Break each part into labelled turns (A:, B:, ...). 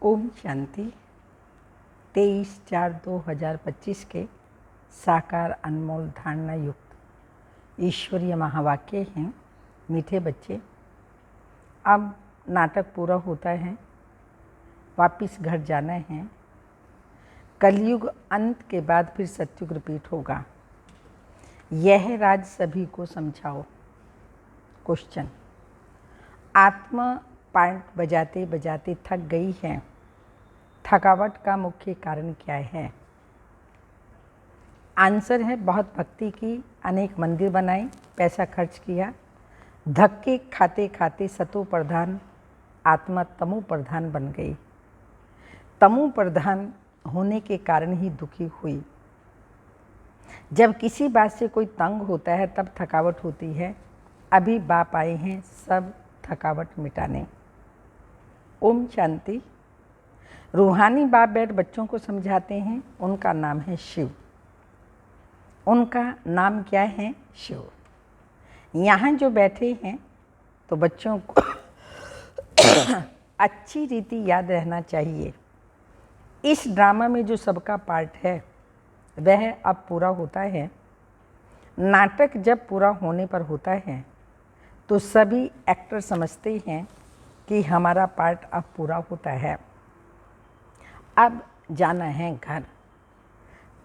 A: ओम शांति। 23/4/2025 के साकार अनमोल धारणा युक्त ईश्वरीय महावाक्य हैं। मीठे बच्चे, अब नाटक पूरा होता है, वापिस घर जाना है। कलयुग अंत के बाद फिर सतयुग रिपीट होगा। यह राज सभी को समझाओ। क्वेश्चन, आत्मा पार्ट बजाते बजाते थक गई है। थकावट का मुख्य कारण क्या है? आंसर है, बहुत भक्ति की, अनेक मंदिर बनाए, पैसा खर्च किया, धक्के खाते खाते सतो प्रधान आत्मा तमो प्रधान बन गई। तमो प्रधान होने के कारण ही दुखी हुई। जब किसी बात से कोई तंग होता है तब थकावट होती है। अभी बाप आए हैं सब थकावट मिटाने। ओम शांति। रूहानी बाप बैठ बच्चों को समझाते हैं। उनका नाम है शिव। उनका नाम क्या है? शिव। यहाँ जो बैठे हैं तो बच्चों को अच्छी रीति याद रहना चाहिए। इस ड्रामा में जो सबका पार्ट है वह अब पूरा होता है। नाटक जब पूरा होने पर होता है तो सभी एक्टर समझते हैं कि हमारा पार्ट अब पूरा होता है, अब जाना है घर।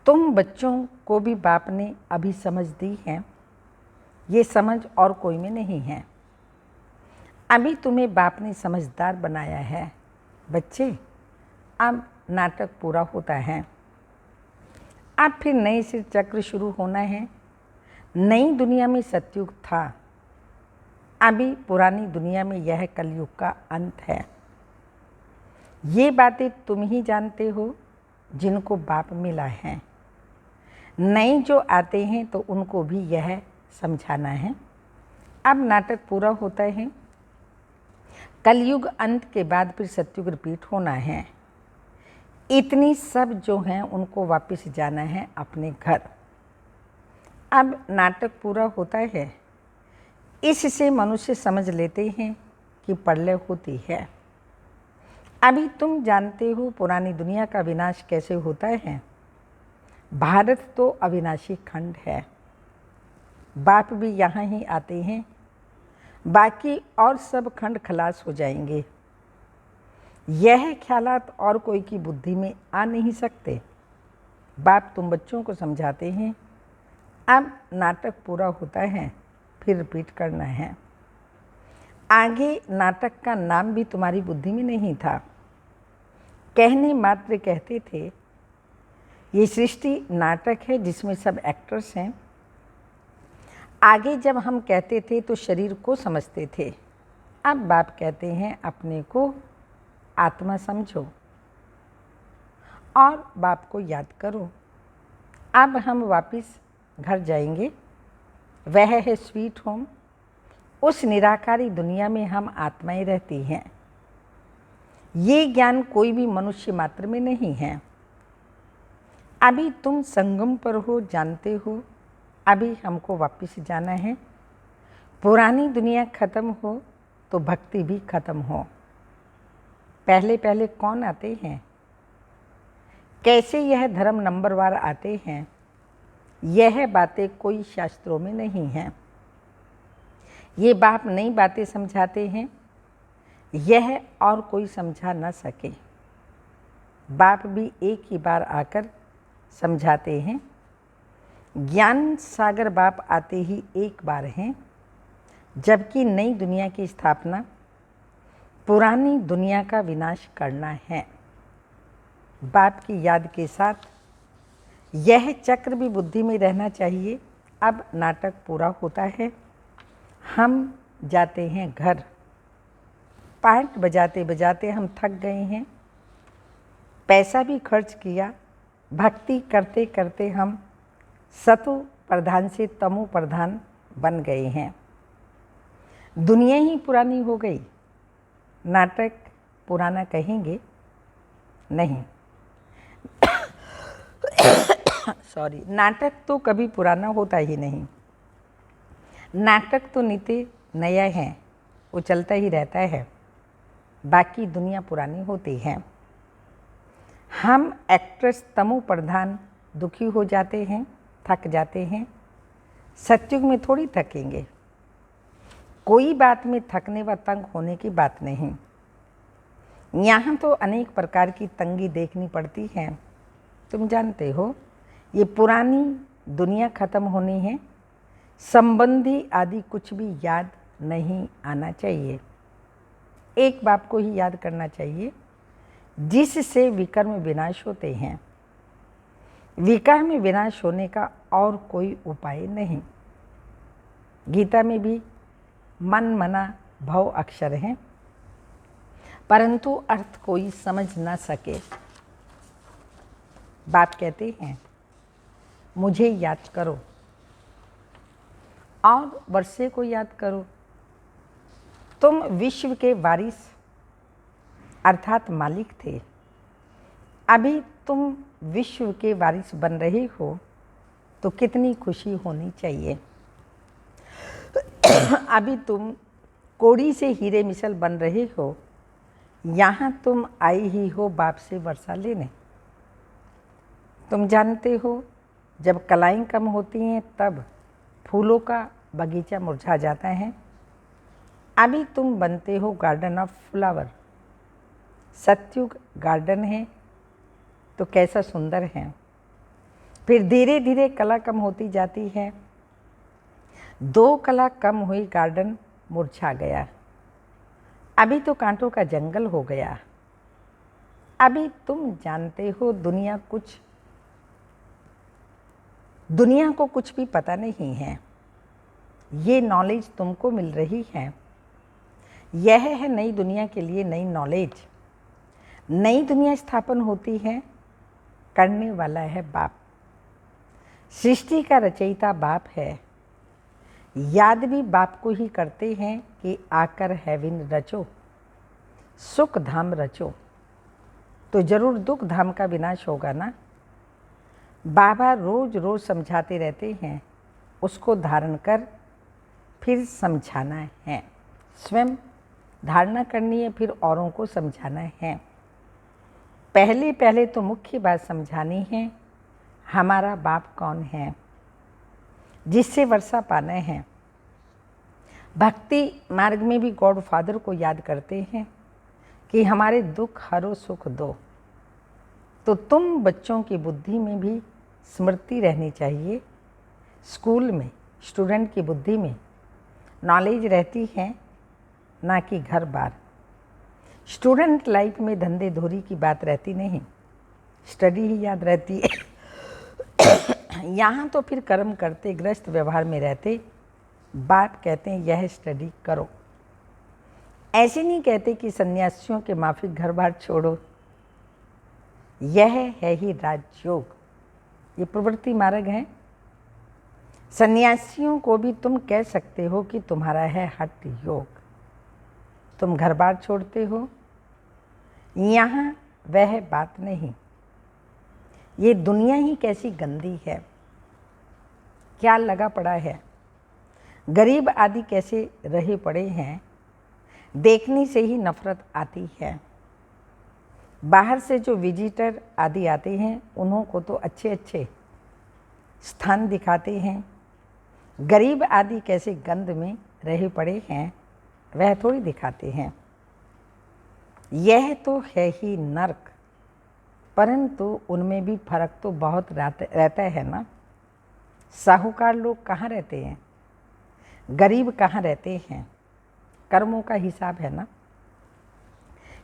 A: तुम बच्चों को भी बाप ने अभी समझ दी है। ये समझ और कोई में नहीं है। अभी तुम्हें बाप ने समझदार बनाया है। बच्चे, अब नाटक पूरा होता है। अब फिर नए से चक्र शुरू होना है। नई दुनिया में सतयुग था, अभी पुरानी दुनिया में यह कलयुग का अंत है। ये बातें तुम ही जानते हो जिनको बाप मिला है। नए जो आते हैं तो उनको भी यह समझाना है। अब नाटक पूरा होता है। कलयुग अंत के बाद फिर सतयुग रिपीट होना है। इतनी सब जो हैं उनको वापस जाना है अपने घर। अब नाटक पूरा होता है। इससे मनुष्य समझ लेते हैं कि प्रलय होती है। अभी तुम जानते हो पुरानी दुनिया का विनाश कैसे होता है। भारत तो अविनाशी खंड है। बाप भी यहाँ ही आते हैं, बाकी और सब खंड खलास हो जाएंगे। यह ख्यालात और कोई की बुद्धि में आ नहीं सकते। बाप तुम बच्चों को समझाते हैं। अब नाटक पूरा होता है, फिर रिपीट करना है। आगे नाटक का नाम भी तुम्हारी बुद्धि में नहीं था। कहने मात्र कहते थे ये सृष्टि नाटक है जिसमें सब एक्टर्स हैं। आगे जब हम कहते थे तो शरीर को समझते थे। अब बाप कहते हैं अपने को आत्मा समझो और बाप को याद करो। अब हम वापस घर जाएंगे। वह है स्वीट होम। उस निराकारी दुनिया में हम आत्माएं रहती हैं। ये ज्ञान कोई भी मनुष्य मात्र में नहीं है। अभी तुम संगम पर हो, जानते हो। अभी हमको वापस जाना है। पुरानी दुनिया खत्म हो तो भक्ति भी खत्म हो। पहले पहले कौन आते हैं? कैसे यह धर्म नंबरवार आते हैं? यह बातें कोई शास्त्रों में नहीं हैं। ये बाप नई बातें समझाते हैं, यह और कोई समझा न सके। बाप भी एक ही बार आकर समझाते हैं। ज्ञान सागर बाप आते ही एक बार हैं, जबकि नई दुनिया की स्थापना, पुरानी दुनिया का विनाश करना है। बाप की याद के साथ यह चक्र भी बुद्धि में रहना चाहिए। अब नाटक पूरा होता है, हम जाते हैं घर। पार्ट बजाते बजाते हम थक गए हैं, पैसा भी खर्च किया, भक्ति करते करते हम सतो प्रधान से तमो प्रधान बन गए हैं। दुनिया ही पुरानी हो गई। नाटक पुराना कहेंगे नहीं। सॉरी, नाटक तो कभी पुराना होता ही नहीं। नाटक तो नित्य नया है, वो चलता ही रहता है। बाकी दुनिया पुरानी होती है। हम एक्ट्रेस तमो प्रधान दुखी हो जाते हैं, थक जाते हैं। सतयुग में थोड़ी थकेंगे। कोई बात में थकने व तंग होने की बात नहीं। यहाँ तो अनेक प्रकार की तंगी देखनी पड़ती है। तुम जानते हो, ये पुरानी दुनिया खत्म होनी है। संबंधी आदि कुछ भी याद नहीं आना चाहिए। एक बाप को ही याद करना चाहिए, जिससे विकर्म विनाश होते हैं। विकर्म विनाश होने का और कोई उपाय नहीं। गीता में भी मन मना भव अक्षर हैं, परंतु अर्थ कोई समझ ना सके। बाप कहते हैं, मुझे याद करो और वर्षे को याद करो। तुम विश्व के वारिस अर्थात मालिक थे। अभी तुम विश्व के वारिस बन रहे हो तो कितनी खुशी होनी चाहिए। अभी तुम कोड़ी से हीरे मिसल बन रहे हो। यहाँ तुम आई ही हो बाप से वर्षा लेने। तुम जानते हो, जब कलाएं कम होती हैं तब फूलों का बगीचा मुरझा जाता है। अभी तुम बनते हो गार्डन ऑफ फ्लावर। सतयुग गार्डन है तो कैसा सुंदर है। फिर धीरे धीरे कला कम होती जाती है। 2 कला कम हुई, गार्डन मुरझा गया। अभी तो कांटों का जंगल हो गया। अभी तुम जानते हो, दुनिया को कुछ भी पता नहीं है। ये नॉलेज तुमको मिल रही है। यह है नई दुनिया के लिए नई नॉलेज। नई दुनिया स्थापन होती है, करने वाला है बाप। सृष्टि का रचयिता बाप है। याद भी बाप को ही करते हैं कि आकर हेवन रचो, सुख धाम रचो। तो जरूर दुख धाम का विनाश होगा ना। बाबा रोज रोज समझाते रहते हैं, उसको धारण कर फिर समझाना है। स्वयं धारणा करनी है, फिर औरों को समझाना है। पहले पहले तो मुख्य बात समझानी है, हमारा बाप कौन है, जिससे वर्षा पाना है। भक्ति मार्ग में भी गॉड फादर को याद करते हैं कि हमारे दुख हरो सुख दो। तो तुम बच्चों की बुद्धि में भी स्मृति रहनी चाहिए। स्कूल में स्टूडेंट की बुद्धि में नॉलेज रहती है, ना कि घर बार। स्टूडेंट लाइफ में धंधे धोरी की बात रहती नहीं, स्टडी ही याद रहती है। यहाँ तो फिर कर्म करते, ग्रस्त व्यवहार में रहते। बाप कहते हैं यह स्टडी करो। ऐसे नहीं कहते कि सन्यासियों के माफिक घर बार छोड़ो। यह है ही राजयोग, ये प्रवृत्ति मार्ग है। सन्यासियों को भी तुम कह सकते हो कि तुम्हारा है हठ योग। तुम घर बार छोड़ते हो। यहाँ वह बात नहीं। ये दुनिया ही कैसी गंदी है, क्या लगा पड़ा है। गरीब आदि कैसे रहे पड़े हैं, देखने से ही नफरत आती है। बाहर से जो विजिटर आदि आते हैं, उन्हों को तो अच्छे अच्छे स्थान दिखाते हैं। गरीब आदि कैसे गंद में रहे पड़े हैं, वह थोड़ी दिखाते हैं। यह तो है ही नर्क, परंतु उनमें भी फर्क तो बहुत रहता है ना। साहूकार लोग कहाँ रहते हैं, गरीब कहाँ रहते हैं, कर्मों का हिसाब है ना।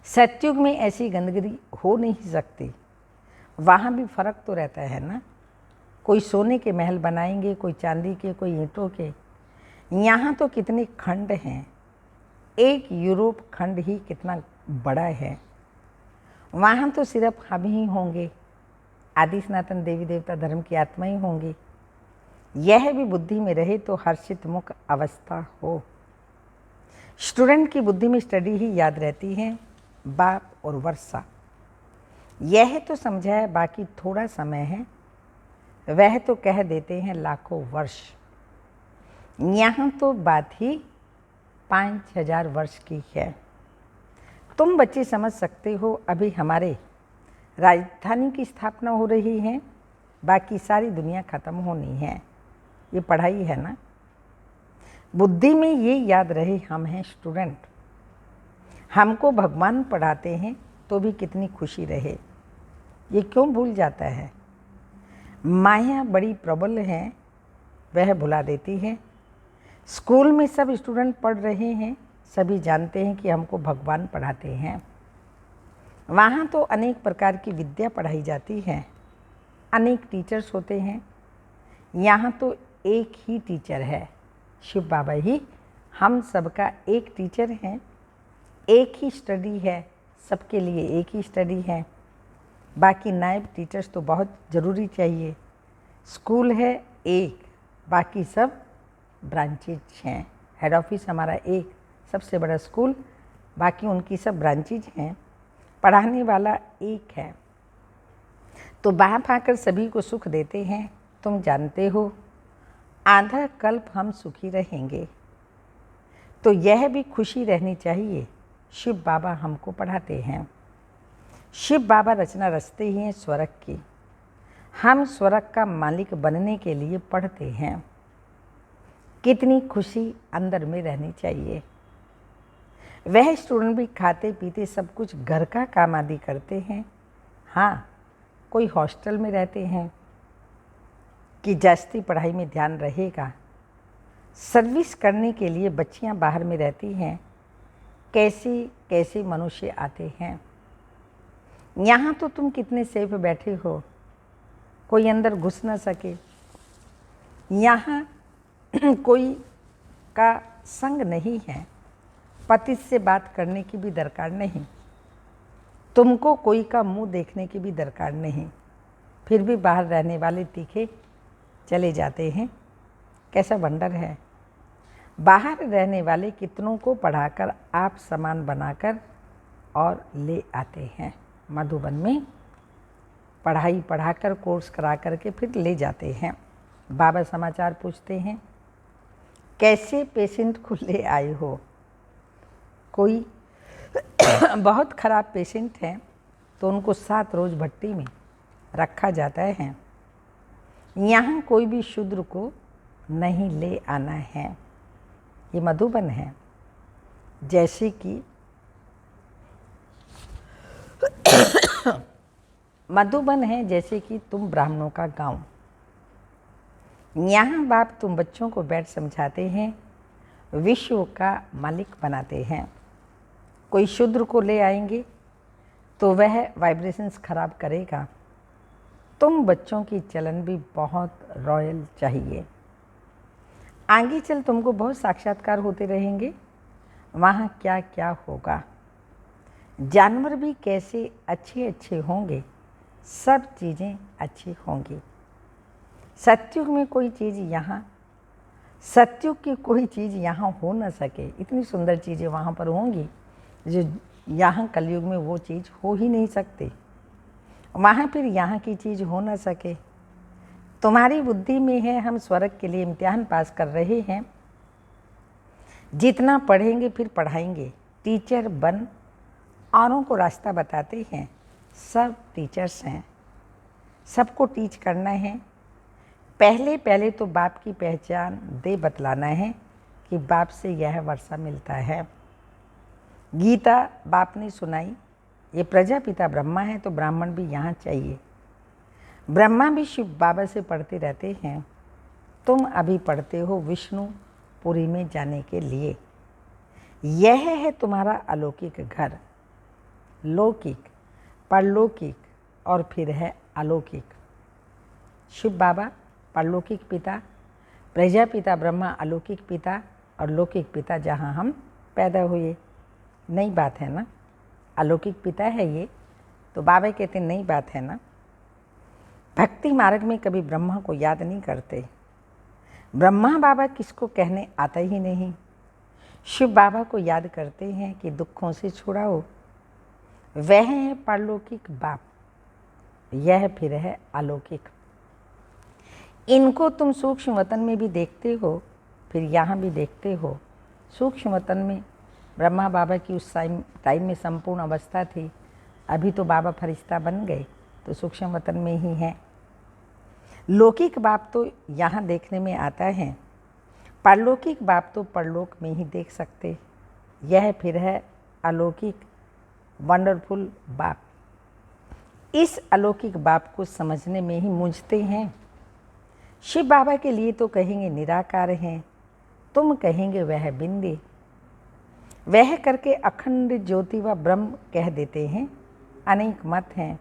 A: सतयुग में ऐसी गंदगी हो नहीं सकती, वहाँ भी फर्क तो रहता है ना। कोई सोने के महल बनाएंगे, कोई चांदी के, कोई ईंटों के। यहाँ तो कितने खंड हैं, एक यूरोप खंड ही कितना बड़ा है। वहाँ तो सिर्फ हम ही होंगे, आदि सनातन देवी देवता धर्म की आत्मा ही होंगी। यह भी बुद्धि में रहे तो हर्षित मुख अवस्था हो। स्टूडेंट की बुद्धि में स्टडी ही याद रहती है, बाप और वर्षा। यह तो समझा है, बाकी थोड़ा समय है, वह तो कह देते हैं लाखों वर्ष। यहाँ तो बात ही 5000 वर्ष की है। तुम बच्चे समझ सकते हो, अभी हमारे राजधानी की स्थापना हो रही है, बाकी सारी दुनिया ख़त्म होनी है। ये पढ़ाई है ना। बुद्धि में ये याद रहे हम हैं स्टूडेंट, हमको भगवान पढ़ाते हैं तो भी कितनी खुशी रहे, ये क्यों भूल जाता है। माया बड़ी प्रबल है, वह भुला देती है। स्कूल में सब स्टूडेंट पढ़ रहे हैं, सभी जानते हैं कि हमको भगवान पढ़ाते हैं। वहाँ तो अनेक प्रकार की विद्या पढ़ाई जाती है, अनेक टीचर्स होते हैं। यहाँ तो एक ही टीचर है, शिव बाबा ही हम सबका एक टीचर हैं। एक ही स्टडी है, सबके लिए एक ही स्टडी है। बाकी नायब टीचर्स तो बहुत ज़रूरी चाहिए। स्कूल है एक, बाकी सब ब्रांचेज हैं। हेड ऑफिस हमारा एक, सबसे बड़ा स्कूल, बाकी उनकी सब ब्रांचेज हैं। पढ़ाने वाला एक है। तो बाप आकर सभी को सुख देते हैं। तुम जानते हो आधा कल्प हम सुखी रहेंगे, तो यह भी खुशी रहनी चाहिए। शिव बाबा हमको पढ़ाते हैं। शिव बाबा रचना रचते ही हैं स्वर्ग की। हम स्वर्ग का मालिक बनने के लिए पढ़ते हैं। कितनी खुशी अंदर में रहनी चाहिए। वह स्टूडेंट भी खाते पीते सब कुछ घर का काम आदि करते हैं। हाँ, कोई हॉस्टल में रहते हैं कि जास्ती पढ़ाई में ध्यान रहेगा। सर्विस करने के लिए बच्चियां बाहर में रहती हैं। कैसे कैसे मनुष्य आते हैं। यहाँ तो तुम कितने सेफ बैठे हो, कोई अंदर घुस न सके। यहाँ कोई का संग नहीं है, पति से बात करने की भी दरकार नहीं, तुमको कोई का मुंह देखने की भी दरकार नहीं। फिर भी बाहर रहने वाले तीखे चले जाते हैं। कैसा वंडर है। बाहर रहने वाले कितनों को पढ़ाकर आप समान बनाकर और ले आते हैं। मधुबन में पढ़ाई पढ़ाकर कोर्स करा कर के फिर ले जाते हैं। बाबा समाचार पूछते हैं, कैसे पेशेंट को ले आए हो। कोई बहुत ख़राब पेशेंट है तो उनको 7 रोज़ भट्टी में रखा जाता है। यहाँ कोई भी शूद्र को नहीं ले आना है। ये मधुबन है। जैसे कि मधुबन है जैसे कि तुम ब्राह्मणों का गांव। यहाँ बाप तुम बच्चों को बैठ समझाते हैं, विश्व का मालिक बनाते हैं। कोई शूद्र को ले आएंगे तो वह वाइब्रेशंस खराब करेगा। तुम बच्चों की चलन भी बहुत रॉयल चाहिए। आगे चल तुमको बहुत साक्षात्कार होते रहेंगे। वहाँ क्या क्या होगा, जानवर भी कैसे अच्छे अच्छे होंगे, सब चीज़ें अच्छी होंगी। सत्युग में कोई चीज़ यहाँ, सत्युग की कोई चीज़ यहाँ हो न सके। इतनी सुंदर चीज़ें वहाँ पर होंगी जो यहाँ कलयुग में वो चीज़ हो ही नहीं सकती। वहाँ फिर यहाँ की चीज़ हो न सके। तुम्हारी बुद्धि में है हम स्वर्ग के लिए इम्तिहान पास कर रहे हैं। जितना पढ़ेंगे फिर पढ़ाएंगे। टीचर बन औरों को रास्ता बताते हैं। सब टीचर्स हैं, सबको टीच करना है। पहले पहले तो बाप की पहचान दे बतलाना है कि बाप से यह वर्षा मिलता है। गीता बाप ने सुनाई। ये प्रजापिता ब्रह्मा है तो ब्राह्मण भी यहाँ चाहिए। ब्रह्मा भी शिव बाबा से पढ़ते रहते हैं। तुम अभी पढ़ते हो विष्णुपुरी में जाने के लिए। यह है तुम्हारा अलौकिक घर। लौकिक, परलौकिक और फिर है अलौकिक। शिव बाबा परलौकिक पिता, प्रजापिता ब्रह्मा अलौकिक पिता और लौकिक पिता जहाँ हम पैदा हुए। नई बात है ना। अलौकिक पिता है ये तो बाबा कहते नई बात है ना। भक्ति मार्ग में कभी ब्रह्मा को याद नहीं करते। ब्रह्मा बाबा किसको कहने आता ही नहीं। शिव बाबा को याद करते हैं कि दुखों से छुड़ाओ। वह है परलौकिक बाप, यह फिर है अलौकिक। इनको तुम सूक्ष्म वतन में भी देखते हो, फिर यहाँ भी देखते हो। सूक्ष्म वतन में ब्रह्मा बाबा की उस टाइम में संपूर्ण अवस्था थी। अभी तो बाबा फरिश्ता बन गए तो सूक्ष्म वतन में ही हैं। लौकिक बाप तो यहाँ देखने में आता है, पारलौकिक बाप तो परलोक में ही देख सकते। यह फिर है अलौकिक वंडरफुल बाप। इस अलौकिक बाप को समझने में ही मूंझते हैं। शिव बाबा के लिए तो कहेंगे निराकार हैं, तुम कहेंगे वह बिंदी। वह करके अखंड ज्योति व ब्रह्म कह देते हैं। अनेक मत हैं,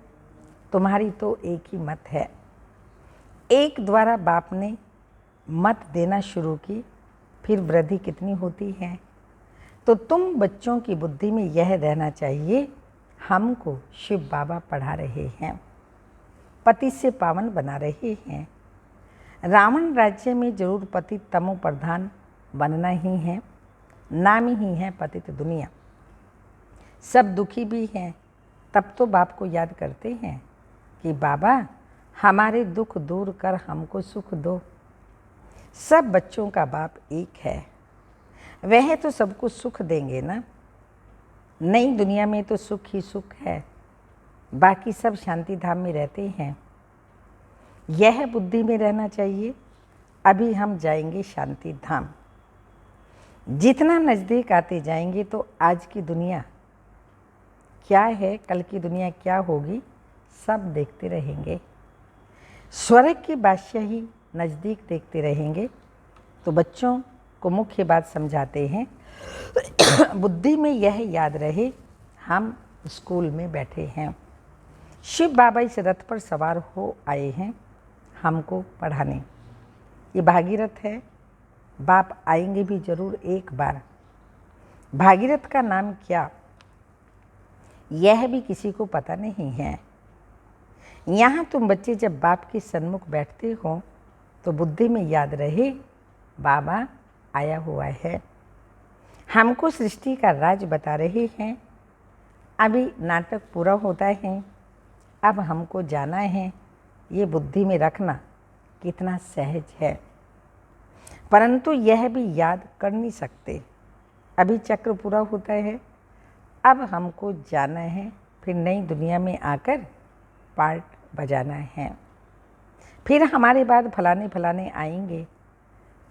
A: तुम्हारी तो एक ही मत है। एक द्वारा बाप ने मत देना शुरू की, फिर वृद्धि कितनी होती है। तो तुम बच्चों की बुद्धि में यह रहना चाहिए, हमको शिव बाबा पढ़ा रहे हैं, पति से पावन बना रहे हैं। रावण राज्य में जरूर पति तमो प्रधान बनना ही है, नाम ही है पतित दुनिया। सब दुखी भी हैं, तब तो बाप को याद करते हैं कि बाबा हमारे दुख दूर कर हमको सुख दो। सब बच्चों का बाप एक है, वह तो सबको सुख देंगे ना। नई दुनिया में तो सुख ही सुख है, बाकी सब शांति धाम में रहते हैं। यह बुद्धि में रहना चाहिए। अभी हम जाएंगे शांति धाम। जितना नज़दीक आते जाएंगे तो आज की दुनिया क्या है, कल की दुनिया क्या होगी, सब देखते रहेंगे। स्वर्ग की बादशाही नज़दीक देखते रहेंगे। तो बच्चों को मुख्य बात समझाते हैं, बुद्धि में यह याद रहे, हम स्कूल में बैठे हैं। शिव बाबा इस रथ पर सवार हो आए हैं हमको पढ़ाने। ये भागीरथ है, बाप आएंगे भी जरूर एक बार। भागीरथ का नाम क्या, यह भी किसी को पता नहीं है। यहाँ तुम बच्चे जब बाप के सन्मुख बैठते हो तो बुद्धि में याद रहे, बाबा आया हुआ है, हमको सृष्टि का राज बता रहे हैं। अभी नाटक पूरा होता है, अब हमको जाना है। ये बुद्धि में रखना कितना सहज है, परंतु यह भी याद कर नहीं सकते। अभी चक्र पूरा होता है, अब हमको जाना है, फिर नई दुनिया में आकर पार्ट बजाना है। फिर हमारे बाद फलाने फलाने आएंगे।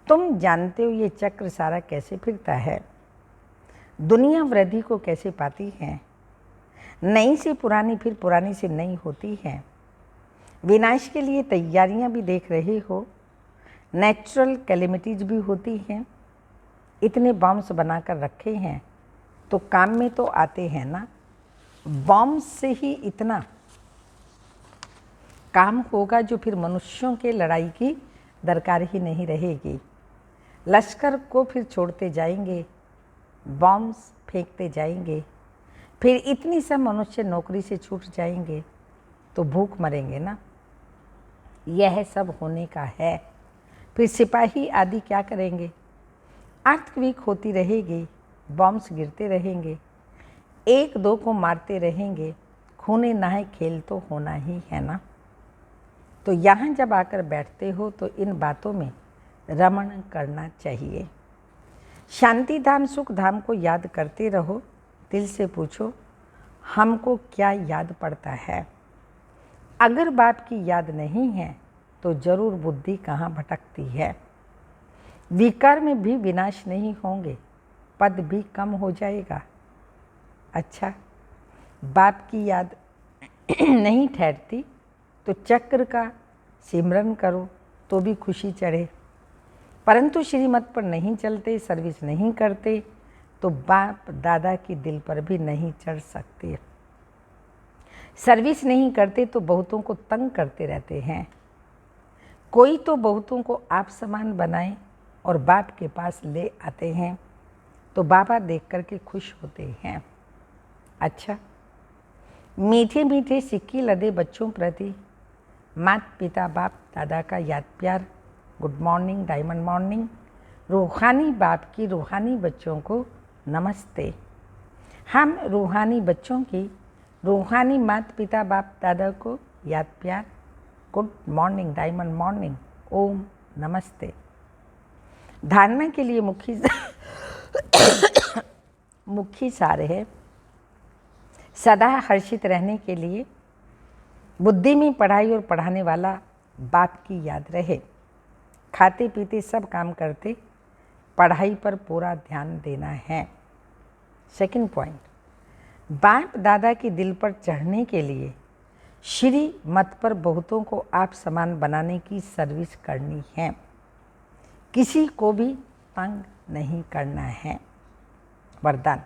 A: तुम जानते हो ये चक्र सारा कैसे फिरता है, दुनिया वृद्धि को कैसे पाती है। नई से पुरानी, फिर पुरानी से नई होती है। विनाश के लिए तैयारियां भी देख रहे हो, नेचुरल कैलेमिटीज भी होती हैं। इतने बॉम्ब्स बनाकर रखे हैं तो काम में तो आते हैं ना। बॉम्ब से ही इतना काम होगा जो फिर मनुष्यों के लड़ाई की दरकार ही नहीं रहेगी। लश्कर को फिर छोड़ते जाएंगे, बॉम्ब्स फेंकते जाएंगे, फिर इतनी सब मनुष्य नौकरी से छूट जाएंगे तो भूख मरेंगे ना। यह सब होने का है। फिर सिपाही आदि क्या करेंगे, अर्थक्वेक होती रहेगी, बॉम्ब्स गिरते रहेंगे, एक दो को मारते रहेंगे, खूने नहाए खेल तो होना ही है ना। तो यहाँ जब आकर बैठते हो तो इन बातों में रमण करना चाहिए। शांति धाम सुख धाम को याद करते रहो। दिल से पूछो, हमको क्या याद पड़ता है। अगर बाप की याद नहीं है तो जरूर बुद्धि कहाँ भटकती है। विकार में भी विनाश नहीं होंगे, पद भी कम हो जाएगा। अच्छा, बाप की याद नहीं ठहरती तो चक्र का सिमरन करो तो भी खुशी चढ़े, परंतु श्रीमत पर नहीं चलते, सर्विस नहीं करते तो बाप दादा की दिल पर भी नहीं चढ़ सकते। सर्विस नहीं करते तो बहुतों को तंग करते रहते हैं। कोई तो बहुतों को आप समान बनाए और बाप के पास ले आते हैं तो बाबा देख कर के खुश होते हैं। अच्छा, मीठे मीठे सिक्की लदे बच्चों प्रति माता पिता बाप दादा का याद प्यार, गुड मॉर्निंग, डायमंड मॉर्निंग। रूहानी बाप की रूहानी बच्चों को नमस्ते। हम रूहानी बच्चों की रूहानी माता पिता बाप दादा को याद प्यार, गुड मॉर्निंग, डायमंड मॉर्निंग, ओम नमस्ते। धारणा के लिए मुख्य सार है, सदा हर्षित रहने के लिए बुद्धि में पढ़ाई और पढ़ाने वाला बाप की याद रहे। खाते पीते सब काम करते पढ़ाई पर पूरा ध्यान देना है। सेकंड पॉइंट, बाप दादा के दिल पर चढ़ने के लिए श्री मत पर बहुतों को आप समान बनाने की सर्विस करनी है। किसी को भी तंग नहीं करना है। वरदान,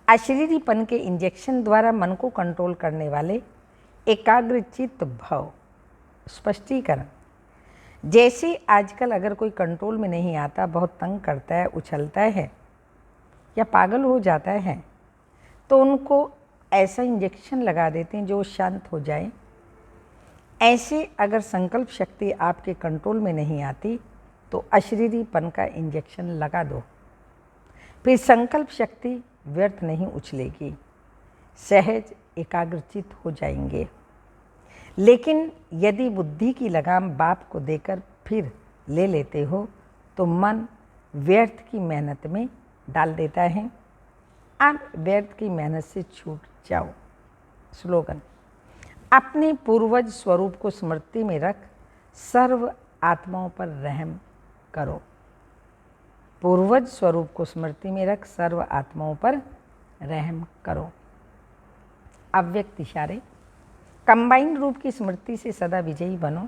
A: अशरीरीपन के इंजेक्शन द्वारा मन को कंट्रोल करने वाले एकाग्रचित्त भव। स्पष्टीकरण, जैसे आजकल अगर कोई कंट्रोल में नहीं आता, बहुत तंग करता है, उछलता है या पागल हो जाता है, तो उनको ऐसा इंजेक्शन लगा देते हैं जो शांत हो जाए। ऐसे अगर संकल्प शक्ति आपके कंट्रोल में नहीं आती तो अशरीरीपन का इंजेक्शन लगा दो, फिर संकल्प शक्ति व्यर्थ नहीं उछलेगी, सहज एकाग्रचित हो जाएंगे। लेकिन यदि बुद्धि की लगाम बाप को देकर फिर ले लेते हो तो मन व्यर्थ की मेहनत में डाल देता है। अब व्यर्थ की मेहनत से छूट जाओ। स्लोगन, अपने पूर्वज स्वरूप को स्मृति में रख सर्व आत्माओं पर रहम करो। पूर्वज स्वरूप को स्मृति में रख सर्व आत्माओं पर रहम करो। अव्यक्त इशारे, कंबाइंड रूप की स्मृति से सदा विजयी बनो।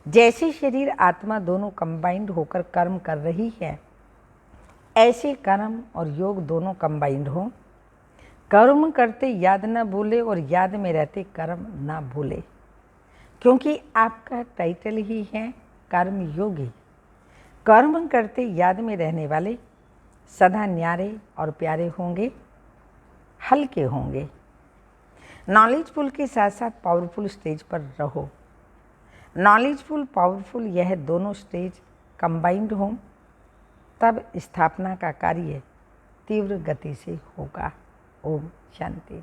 A: जैसे शरीर आत्मा दोनों कंबाइंड होकर कर्म कर रही है, ऐसे कर्म और योग दोनों कंबाइंड हो। कर्म करते याद न भूले और याद में रहते कर्म ना भूले, क्योंकि आपका टाइटल ही है कर्म योगी। कर्म करते याद में रहने वाले सदा न्यारे और प्यारे होंगे, हल्के होंगे। नॉलेजफुल के साथ साथ पावरफुल स्टेज पर रहो। नॉलेजफुल पावरफुल यह दोनों स्टेज कंबाइंड हों, तब स्थापना का कार्य तीव्र गति से होगा। ओम शांति।